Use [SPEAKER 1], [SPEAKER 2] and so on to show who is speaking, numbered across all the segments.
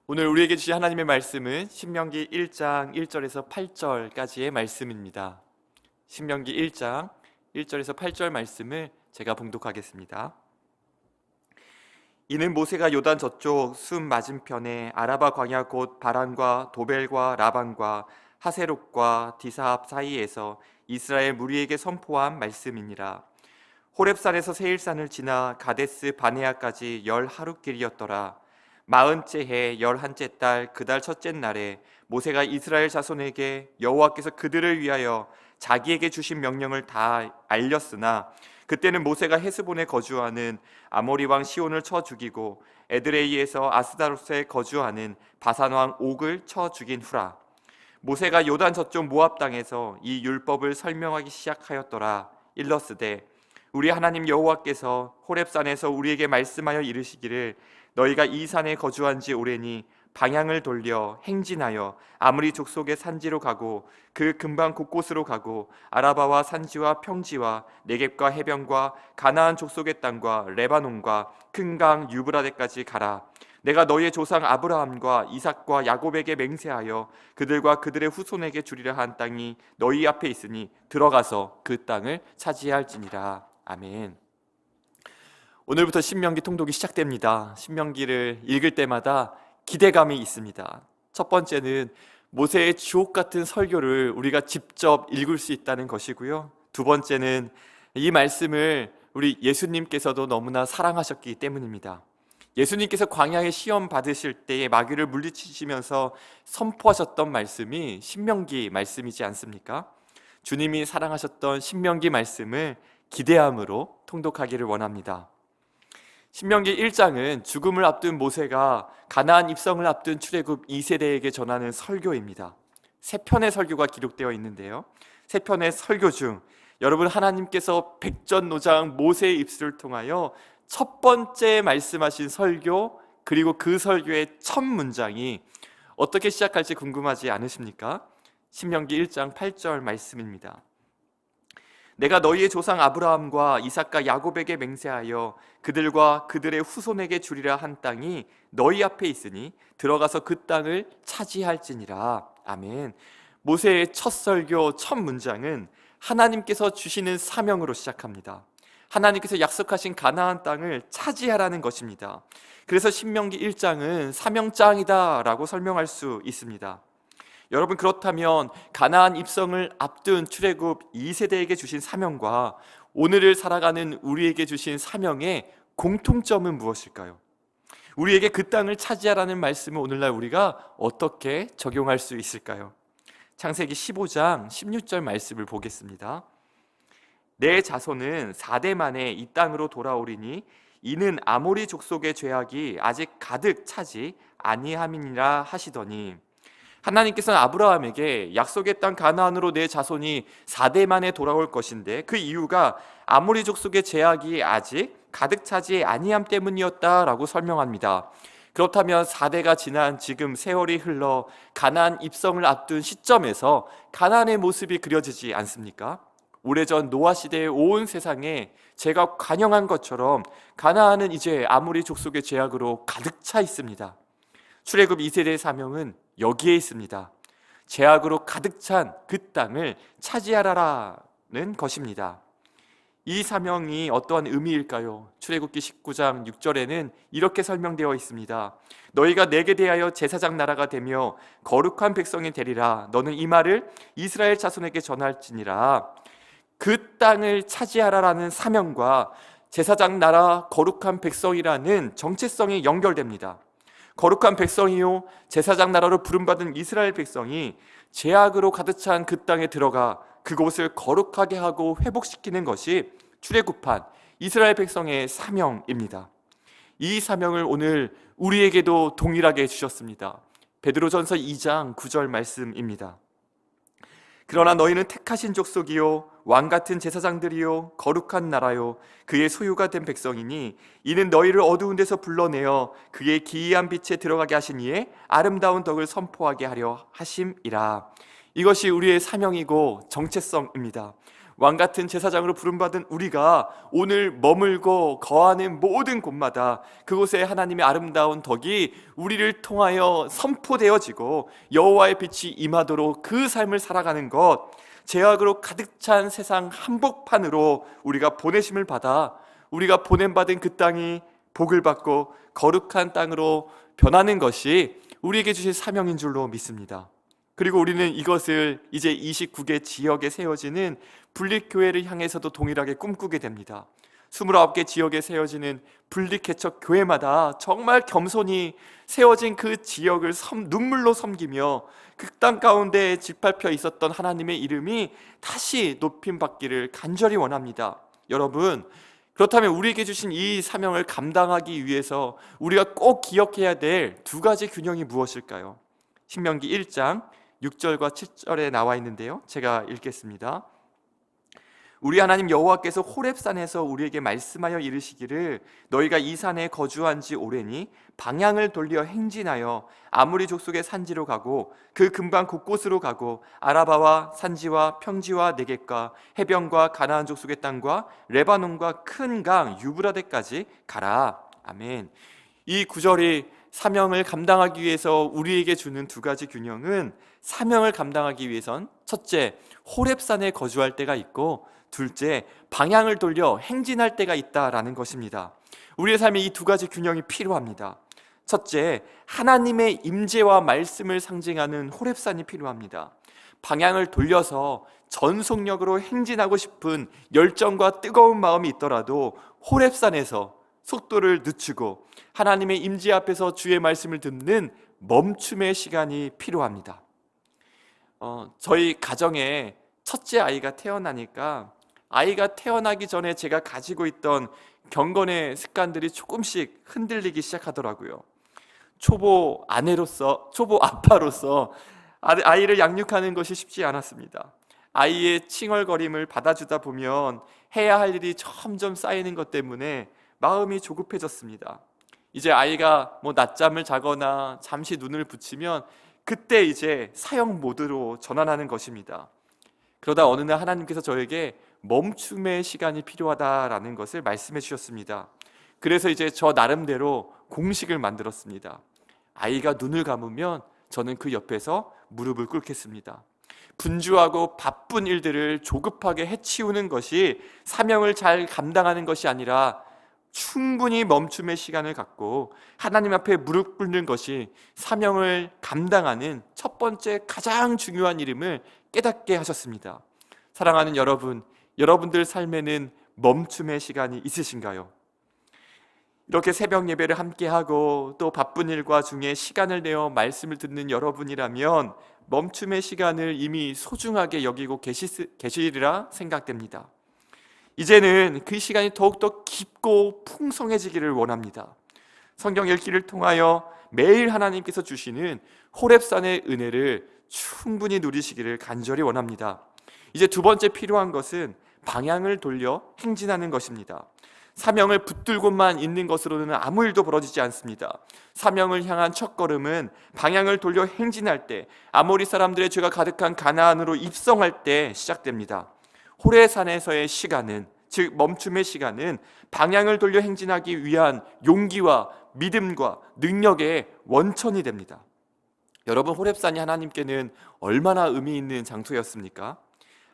[SPEAKER 1] 오늘 우리에게 주신 하나님의 말씀은 신명기 1장 1절에서 8절까지의 말씀입니다. 신명기 1장 1절에서 8절 말씀을 제가 봉독하겠습니다. 이는 모세가 요단 저쪽 숨 맞은편에 아라바 광야 곧 바란과 도벨과 라반과 하세롯과 디사합 사이에서 이스라엘 무리에게 선포한 말씀이니라. 호렙산에서 세일산을 지나 가데스 바네아까지 10하루 길이었더라. 40째 해 11째 달 그 달 첫째 날에 모세가 이스라엘 자손에게 여호와께서 그들을 위하여 자기에게 주신 명령을 다 알렸으나 그때는 모세가 헤스본에 거주하는 아모리 왕 시온을 쳐 죽이고 에드레이에서 아스다롯에 거주하는 바산 왕 옥을 쳐 죽인 후라. 모세가 요단 저쪽 모압 땅에서 이 율법을 설명하기 시작하였더라. 일러스되 우리 하나님 여호와께서 호렙산에서 우리에게 말씀하여 이르시기를 너희가 이 산에 거주한 지 오래니 방향을 돌려 행진하여 아므리 족속의 산지로 가고 그 근방 곳곳으로 가고 아라바와 산지와 평지와 네겝과 해변과 가나안 족속의 땅과 레바논과 큰 강 유브라데까지 가라. 내가 너희의 조상 아브라함과 이삭과 야곱에게 맹세하여 그들과 그들의 후손에게 주리라 한 땅이 너희 앞에 있으니 들어가서 그 땅을 차지할지니라. 아멘. 오늘부터 신명기 통독이 시작됩니다. 신명기를 읽을 때마다 기대감이 있습니다. 첫 번째는 모세의 주옥 같은 설교를 우리가 직접 읽을 수 있다는 것이고요. 두 번째는 이 말씀을 우리 예수님께서도 너무나 사랑하셨기 때문입니다. 예수님께서 광야의 시험 받으실 때에 마귀를 물리치시면서 선포하셨던 말씀이 신명기 말씀이지 않습니까? 주님이 사랑하셨던 신명기 말씀을 기대함으로 통독하기를 원합니다. 신명기 1장은 죽음을 앞둔 모세가 가나안 입성을 앞둔 출애굽 2세대에게 전하는 설교입니다. 세 편의 설교가 기록되어 있는데요. 세 편의 설교 중 여러분, 하나님께서 백전노장 모세의 입술을 통하여 첫 번째 말씀하신 설교, 그리고 그 설교의 첫 문장이 어떻게 시작할지 궁금하지 않으십니까? 신명기 1장 8절 말씀입니다. 내가 너희의 조상 아브라함과 이삭과 야곱에게 맹세하여 그들과 그들의 후손에게 주리라 한 땅이 너희 앞에 있으니 들어가서 그 땅을 차지할지니라. 아멘. 모세의 첫 설교 첫 문장은 하나님께서 주시는 사명으로 시작합니다. 하나님께서 약속하신 가나안 땅을 차지하라는 것입니다. 그래서 신명기 1장은 사명장이다 라고 설명할 수 있습니다. 여러분, 그렇다면 가나안 입성을 앞둔 출애굽 2세대에게 주신 사명과 오늘을 살아가는 우리에게 주신 사명의 공통점은 무엇일까요? 우리에게 그 땅을 차지하라는 말씀을 오늘날 우리가 어떻게 적용할 수 있을까요? 창세기 15장 16절 말씀을 보겠습니다. 내 자손은 4대 만에 이 땅으로 돌아오리니 이는 아모리 족속의 죄악이 아직 가득 차지 아니함이니라 하시더니, 하나님께서는 아브라함에게 약속의 땅 가나안으로 내 자손이 4대 만에 돌아올 것인데 그 이유가 아모리 족속의 죄악이 아직 가득 차지 아니함 때문이었다라고 설명합니다. 그렇다면 4대가 지난 지금 세월이 흘러 가나안 입성을 앞둔 시점에서 가나안의 모습이 그려지지 않습니까? 오래전 노아 시대의 온 세상에 죄가 관영한 것처럼 가나안은 이제 아모리 족속의 죄악으로 가득 차 있습니다. 출애굽 2세대의 사명은 여기에 있습니다. 죄악으로 가득 찬 그 땅을 차지하라라는 것입니다. 이 사명이 어떠한 의미일까요? 출애굽기 19장 6절에는 이렇게 설명되어 있습니다. 너희가 내게 대하여 제사장 나라가 되며 거룩한 백성이 되리라. 너는 이 말을 이스라엘 자손에게 전할지니라. 그 땅을 차지하라라는 사명과 제사장 나라, 거룩한 백성이라는 정체성이 연결됩니다. 거룩한 백성이요 제사장 나라로 부름받은 이스라엘 백성이 죄악으로 가득 찬 그 땅에 들어가 그곳을 거룩하게 하고 회복시키는 것이 출애굽한 이스라엘 백성의 사명입니다. 이 사명을 오늘 우리에게도 동일하게 주셨습니다. 베드로전서 2장 9절 말씀입니다. 그러나 너희는 택하신 족속이요 왕같은 제사장들이요 거룩한 나라요 그의 소유가 된 백성이니 이는 너희를 어두운 데서 불러내어 그의 기이한 빛에 들어가게 하신 이의 아름다운 덕을 선포하게 하려 하심이라. 이것이 우리의 사명이고 정체성입니다. 왕같은 제사장으로 부름받은 우리가 오늘 머물고 거하는 모든 곳마다 그곳에 하나님의 아름다운 덕이 우리를 통하여 선포되어지고 여호와의 빛이 임하도록 그 삶을 살아가는 것, 죄악으로 가득 찬 세상 한복판으로 우리가 보내심을 받아 우리가 보냄받은 그 땅이 복을 받고 거룩한 땅으로 변하는 것이 우리에게 주신 사명인 줄로 믿습니다. 그리고 우리는 이것을 이제 29개 지역에 세워지는 분립교회를 향해서도 동일하게 꿈꾸게 됩니다. 29개 지역에 세워지는 분립개척 교회마다 정말 겸손히 세워진 그 지역을 눈물로 섬기며 그 땅 가운데 짓밟혀 있었던 하나님의 이름이 다시 높임받기를 간절히 원합니다. 여러분, 그렇다면 우리에게 주신 이 사명을 감당하기 위해서 우리가 꼭 기억해야 될 두 가지 균형이 무엇일까요? 신명기 1장 6절과 7절에 나와 있는데요, 제가 읽겠습니다. 우리 하나님 여호와께서 호렙산에서 우리에게 말씀하여 이르시기를 너희가 이 산에 거주한 지 오래니 방향을 돌려 행진하여 아모리 족속의 산지로 가고 그 근방 곳곳으로 가고 아라바와 산지와 평지와 네겝과 해변과 가나안 족속의 땅과 레바논과 큰 강 유브라데까지 가라. 아멘. 이 구절이 사명을 감당하기 위해서 우리에게 주는 두 가지 균형은, 사명을 감당하기 위해선 첫째, 호렙산에 거주할 때가 있고 둘째, 방향을 돌려 행진할 때가 있다라는 것입니다. 우리의 삶에 이 두 가지 균형이 필요합니다. 첫째, 하나님의 임재와 말씀을 상징하는 호렙산이 필요합니다. 방향을 돌려서 전속력으로 행진하고 싶은 열정과 뜨거운 마음이 있더라도 호렙산에서 속도를 늦추고 하나님의 임재 앞에서 주의 말씀을 듣는 멈춤의 시간이 필요합니다. 저희 가정에 첫째 아이가 태어나니까 아이가 태어나기 전에 제가 가지고 있던 경건의 습관들이 조금씩 흔들리기 시작하더라고요. 초보 아빠로서 아이를 양육하는 것이 쉽지 않았습니다. 아이의 칭얼거림을 받아주다 보면 해야 할 일이 점점 쌓이는 것 때문에 마음이 조급해졌습니다. 이제 아이가 낮잠을 자거나 잠시 눈을 붙이면 그때 이제 사형 모드로 전환하는 것입니다. 그러다 어느 날 하나님께서 저에게 멈춤의 시간이 필요하다라는 것을 말씀해 주셨습니다. 그래서 이제 저 나름대로 공식을 만들었습니다. 아이가 눈을 감으면 저는 그 옆에서 무릎을 꿇겠습니다. 분주하고 바쁜 일들을 조급하게 해치우는 것이 사명을 잘 감당하는 것이 아니라 충분히 멈춤의 시간을 갖고 하나님 앞에 무릎 꿇는 것이 사명을 감당하는 첫 번째 가장 중요한 일임을 깨닫게 하셨습니다. 사랑하는 여러분, 여러분들 삶에는 멈춤의 시간이 있으신가요? 이렇게 새벽 예배를 함께하고 또 바쁜 일과 중에 시간을 내어 말씀을 듣는 여러분이라면 멈춤의 시간을 이미 소중하게 여기고 계시리라 생각됩니다. 이제는 그 시간이 더욱더 깊고 풍성해지기를 원합니다. 성경 읽기를 통하여 매일 하나님께서 주시는 호렙산의 은혜를 충분히 누리시기를 간절히 원합니다. 이제 두 번째 필요한 것은 방향을 돌려 행진하는 것입니다. 사명을 붙들고만 있는 것으로는 아무 일도 벌어지지 않습니다. 사명을 향한 첫걸음은 방향을 돌려 행진할 때, 아모리 사람들의 죄가 가득한 가나안으로 입성할 때 시작됩니다. 호레산에서의 시간은, 즉 멈춤의 시간은 방향을 돌려 행진하기 위한 용기와 믿음과 능력의 원천이 됩니다. 여러분, 호렙산이 하나님께는 얼마나 의미 있는 장소였습니까?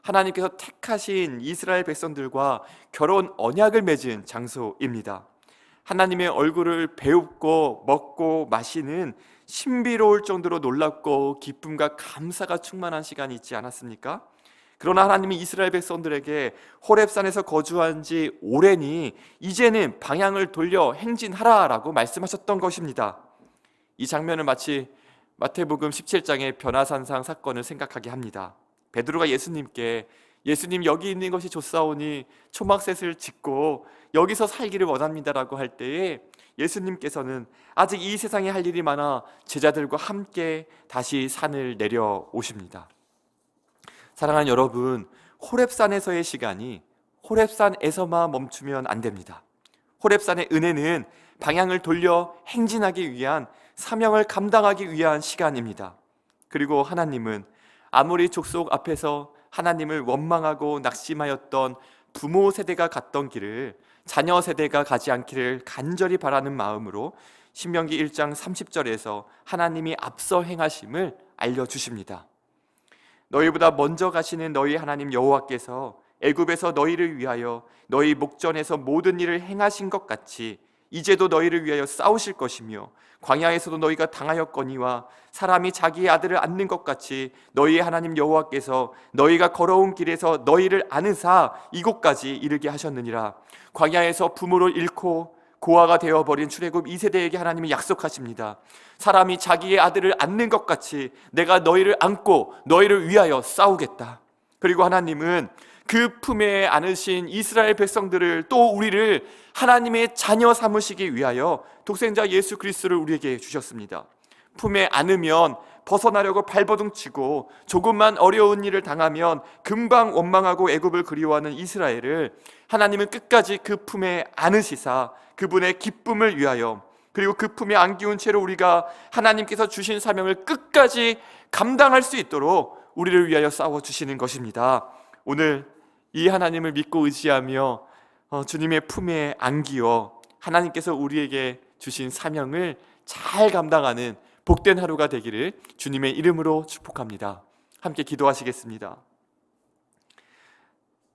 [SPEAKER 1] 하나님께서 택하신 이스라엘 백성들과 결혼 언약을 맺은 장소입니다. 하나님의 얼굴을 배웁고 먹고 마시는 신비로울 정도로 놀랍고 기쁨과 감사가 충만한 시간이 있지 않았습니까? 그러나 하나님이 이스라엘 백성들에게 호렙산에서 거주한 지 오래니 이제는 방향을 돌려 행진하라라고 말씀하셨던 것입니다. 이 장면을 마치 마태복음 17장의 변화산상 사건을 생각하게 합니다. 베드로가 예수님께 예수님 여기 있는 것이 좋사오니 초막셋을 짓고 여기서 살기를 원합니다라고 할 때에 예수님께서는 아직 이 세상에 할 일이 많아 제자들과 함께 다시 산을 내려오십니다. 사랑하는 여러분, 호렙산에서의 시간이 호렙산에서만 멈추면 안 됩니다. 호렙산의 은혜는 방향을 돌려 행진하기 위한, 사명을 감당하기 위한 시간입니다. 그리고 하나님은 아모리 족속 앞에서 하나님을 원망하고 낙심하였던 부모 세대가 갔던 길을 자녀 세대가 가지 않기를 간절히 바라는 마음으로 신명기 1장 30절에서 하나님이 앞서 행하심을 알려주십니다. 너희보다 먼저 가시는 너희 하나님 여호와께서 애굽에서 너희를 위하여 너희 목전에서 모든 일을 행하신 것 같이 이제도 너희를 위하여 싸우실 것이며 광야에서도 너희가 당하였거니와 사람이 자기의 아들을 안는 것 같이 너희의 하나님 여호와께서 너희가 걸어온 길에서 너희를 안으사 이곳까지 이르게 하셨느니라. 광야에서 부모를 잃고 고아가 되어버린 출애굽 2세대에게 하나님이 약속하십니다. 사람이 자기의 아들을 안는 것 같이 내가 너희를 안고 너희를 위하여 싸우겠다. 그리고 하나님은 그 품에 안으신 이스라엘 백성들을 또 우리를 하나님의 자녀 삼으시기 위하여 독생자 예수 그리스도를 우리에게 주셨습니다. 품에 안으면 벗어나려고 발버둥치고 조금만 어려운 일을 당하면 금방 원망하고 애굽을 그리워하는 이스라엘을 하나님은 끝까지 그 품에 안으시사 그분의 기쁨을 위하여 그리고 그 품에 안기운 채로 우리가 하나님께서 주신 사명을 끝까지 감당할 수 있도록 우리를 위하여 싸워주시는 것입니다. 오늘 이 하나님을 믿고 의지하며 주님의 품에 안기어 하나님께서 우리에게 주신 사명을 잘 감당하는 복된 하루가 되기를 주님의 이름으로 축복합니다. 함께 기도하시겠습니다.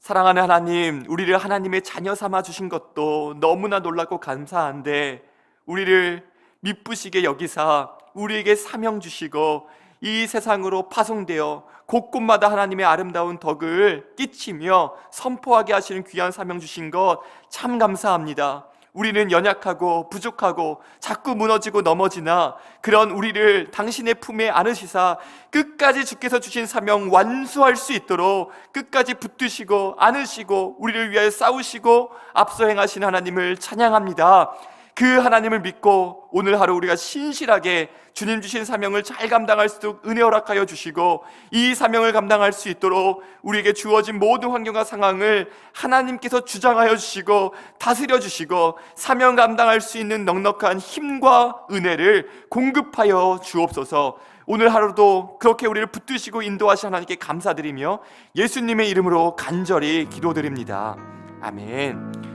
[SPEAKER 1] 사랑하는 하나님, 우리를 하나님의 자녀 삼아 주신 것도 너무나 놀랍고 감사한데 우리를 미쁘시게 여기사 우리에게 사명 주시고 이 세상으로 파송되어 곳곳마다 하나님의 아름다운 덕을 끼치며 선포하게 하시는 귀한 사명 주신 것 참 감사합니다. 우리는 연약하고 부족하고 자꾸 무너지고 넘어지나 그런 우리를 당신의 품에 안으시사 끝까지 주께서 주신 사명 완수할 수 있도록 끝까지 붙드시고 안으시고 우리를 위하여 싸우시고 앞서 행하신 하나님을 찬양합니다. 그 하나님을 믿고 오늘 하루 우리가 신실하게 주님 주신 사명을 잘 감당할 수 있도록 은혜 허락하여 주시고 이 사명을 감당할 수 있도록 우리에게 주어진 모든 환경과 상황을 하나님께서 주장하여 주시고 다스려 주시고 사명 감당할 수 있는 넉넉한 힘과 은혜를 공급하여 주옵소서. 오늘 하루도 그렇게 우리를 붙드시고 인도하신 하나님께 감사드리며 예수님의 이름으로 간절히 기도드립니다. 아멘.